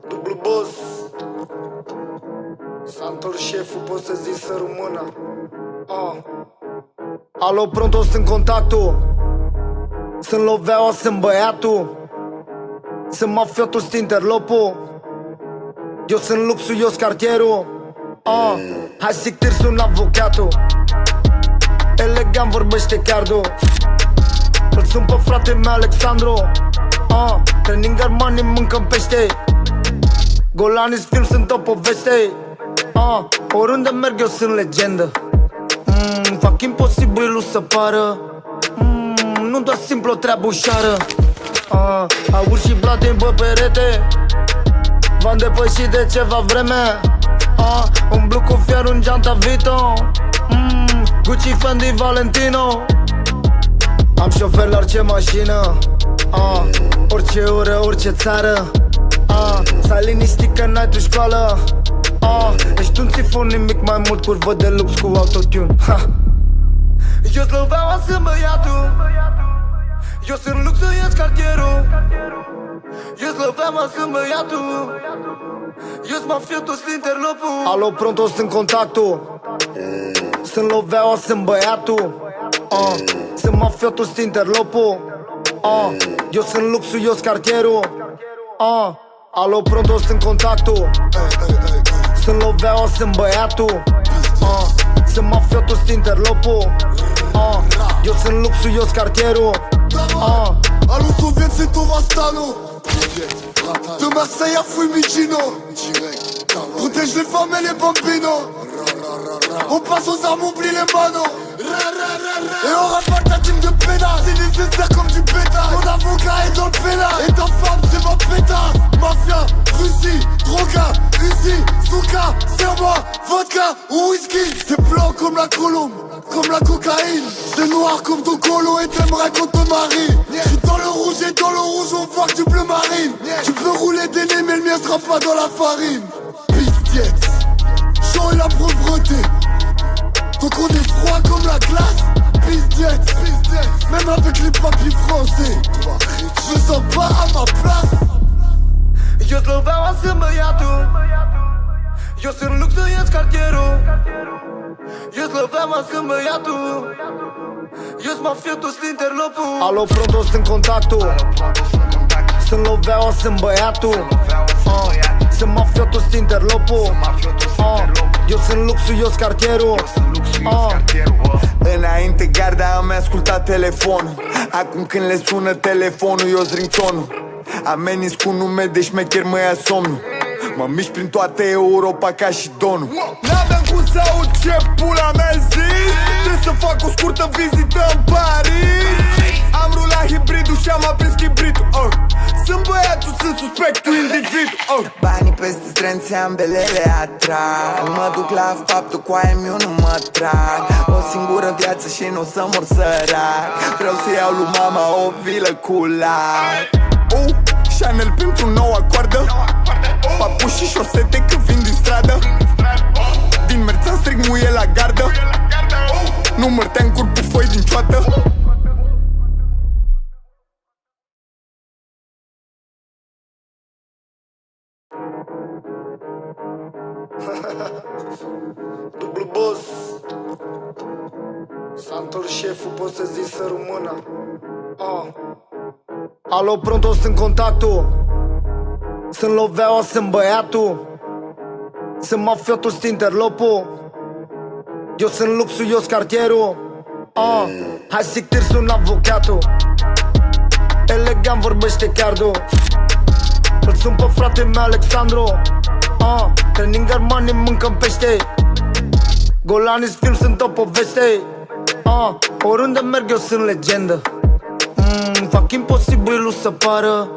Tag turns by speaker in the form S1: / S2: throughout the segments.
S1: Dublu boss, s-a întors șeful, pot să zic să rămână. Alo, pronto, sunt contactul. Sunt loveaua, sunt băiatul. Sunt mafiotul, sunt interlopul. Eu sunt luxul, eu sunt cartierul. Hai zic tir, sunt avocatul. Elegant vorbește Cardo. Îl sun pe frate meu Alexandru. Training Armani, mâncăm pește. Golanis film, sunt o poveste. Oriunde merg eu sunt legendă. Fac imposibilul să pară. Nu doar simplu o treabă ușoară. Aur și platin pe perete. V-am depășit de ceva vreme. Umblu cu fier în geanta Vito. Gucci, Fendi, Valentino. Am șofer la orice mașină. Orice oră, orice țară. Stai liniștit că n-ai tu școală. Ești un țifon, nimic mai mult, curvă de lux cu autotune. Eu sloveaua, sunt băiatul. Eu sunt luxul, eu-s cartierul. Eu sloveaua, sunt băiatul. Eu-s mafiotul, sunt interlopul. Alo, pronto, sunt contactul. Sunt loveaua, sunt băiatul. Sunt mafiotul, sunt interlopul. Eu sunt luxul, eu-s cartierul. Alo, pronto, sunt contactul. Sunt loveaua, sunt băiatul. Sunt mafiotul, sunt interlopul. Eu sunt luxul, eu-s cartierul.
S2: Allo Soviet, c'est ton Vastano. De Marseille à Fiumicino. Protège les femmes et les bambinos. On passe aux armes, oublie les manos. Et on rafale ta team de pédas. C'est nécessaire comme du pétard. Mon avocat est dans le pénal. Et ta femme c'est ma pétasse. Mafia, Russie, droga, Uzi, Souka, serre-moi, vodka ou whisky. C'est blanc comme la colombe, comme la cocaïne. C'est noir comme ton colo et t'aimerais qu'on te marie. J'suis dans le rouge et dans le rouge on voit que du bleu marine. Tu peux rouler des nez mais le mien sera pas dans la farine. Pistiette, chaud et la pauvreté. Donc on est froid comme la glace. Pistiette, même avec les papiers français. Je me sens pas à ma place.
S1: Eu sloveaua, sunt băiatul. Eu sunt luxul, eu-s cartierul. Eu sloveaua, sunt băiatul. Eu-s mafiotul, sunt interlopul. Alo, pronto, sunt contactul. Sunt loveaua, sunt băiatul. Sunt mafiotul, sunt interlopul. Eu sunt luxul, eu-s cartierul.
S3: Înainte garda îmi asculta telefonul. Acum când le sună telefonul, eu-s ringtonul. Ameninț cu nume de șmecher, mă ia somnul. Mă mișc prin toată Europa ca și Donul. N-aveam cum să aud ce pula mea zis. Trebuie să fac o scurtă vizită în Paris. Am rulat hibridul și am aprins chibritul. Sunt băiatul, sunt suspectul individul. Banii peste strânțe, ambelele atrag. Mă duc la faptul cu aia eu nu mă trag. O singură viață și nu o să mor sărac. Vreau să iau lui mama o vilă cu lac. Chanel pentru noua coardă. Papuși și șosete când vin din stradă. Din Merțan strig muie la gardă. Nu mărteam curp cu foi din cioată.
S1: Dublu boss, s-a întors șeful, pot să zic să rămână. Alo, pronto, sunt contactul. Sunt loveaua, sunt băiatul. Sunt mafiotul, sunt interlopul. Eu sunt luxul, eu-s cartierul. Hai zic tir, sunt avocatul. Elegant vorbește Cardo. Îl sun pe frate meu Alexandru. Training Armani, mâncăm pește. Golanis film, sunt o poveste. Oriunde merg eu sunt legendă. Fac imposibilul să pară.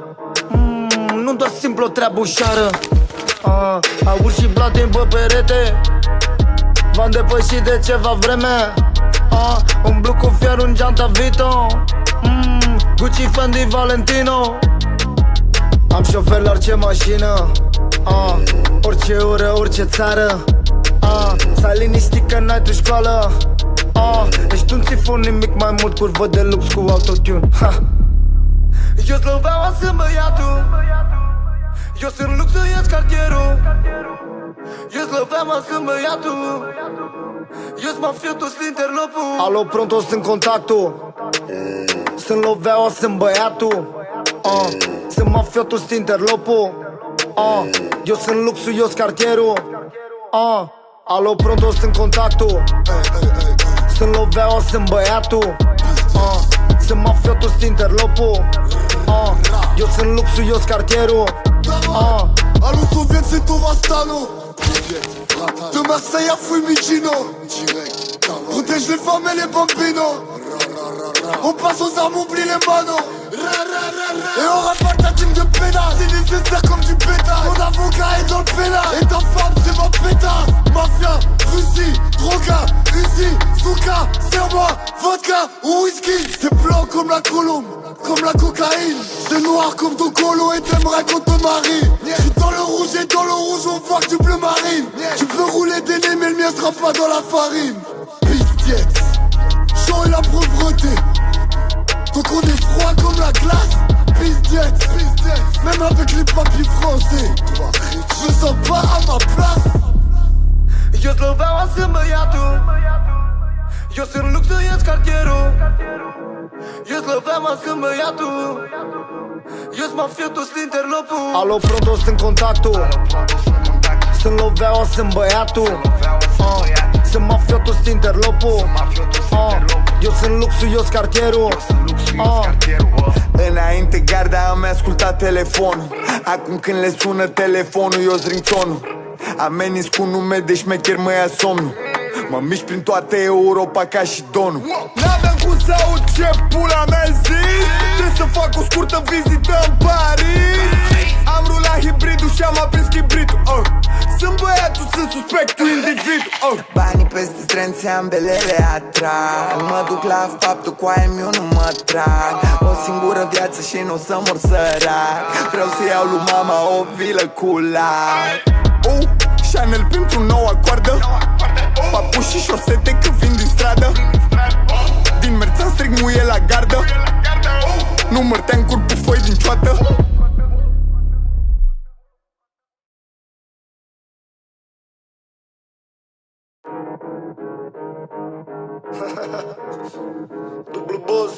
S1: Nu doar simplu o treabă ușoară. Aur și platin pe perete. V-am depășit de ceva vreme. Umblu cu fier în geanta Vito. Gucci, Fendi, Valentino. Am șofer la orice mașină. Orice oră, orice țară. Stai liniștit că n-ai tu școală. Ești un țifon, nimic mai mult, curvă de lux cu autotune. Eu sloveaua sunt băiatul, eu sunt luxuiesc cartierul. Eu sloveaua sunt băiatul, eu-s mafiotul, sunt interlopul. Alo, pronto, sunt contactul. Sunt loveaua, sunt băiatul. Sunt mafiotul, sunt interlopul. Eu sunt luxuios cartierul. Alo, pronto, sunt contactul. Sunt loveaua, sunt băiatul. Sunt mafiotul, sunt interlopul. Eu sunt luxuios cartierul.
S2: Allô Soviet, c'est Tovastano. De Marseille à Fiumicino. Protège les femmes et les bambinos. On passe aux armes, oublie les manos. Et on rafale ta team de pédale. C'est nécessaire comme du pétale. Mon avocat est dans le pénal. Et ta femme c'est ma pétasse. Mafia, Russie, droga, Uzi, Souka, serre-moi, vodka ou whisky. C'est blanc comme la colombe, comme la cocaïne. C'est noir comme ton colo et t'aimerais qu'on te marie. J'suis dans le rouge et dans le rouge on voit que du bleu marine. Tu peux rouler des nez mais le mien sera pas dans la farine. Pistiette, chaud et la pauvreté. Donc on est froid comme la glace. Pistiette, même avec les papiers français. Je me sens pas à ma place.
S1: Eu sloveaua sunt băiatul, eu sunt luxuiesc cartierul. Eu sloveaua sunt băiatul, eu-s mafiotul, sunt interlopul. Alo, pronto, sunt contactul. Sunt loveaua, sunt băiatul. Sunt mafiotul, sunt interlopul. Eu sunt luxuios cartierul.
S3: Înainte garda îmi asculta telefonul. Acum când le sună telefonul, eu ring tonul. Ameninț cu nume de șmecher, mă ia somnul. Mă mișc prin toată Europa ca și Donul. N-aveam cum să aud ce pula mea zis. Trebuie să fac o scurtă vizită în Paris. Am rulat hibridul și am aprins chibritul. Sunt băiatul, sunt suspectul individ. Banii peste strânțe, ambelele atrag. Mă duc la faptul, cu aia eu nu mă trag. O singură viață și nu o să mor sărac. Vreau să iau lui mama o vilă cu lac. Chanel pentru noua coardă. Papuși și șosete când vin din stradă. Din Merțan strig muie la gardă. Nu mărteam curpul foi din cioată.
S1: Dublu boss.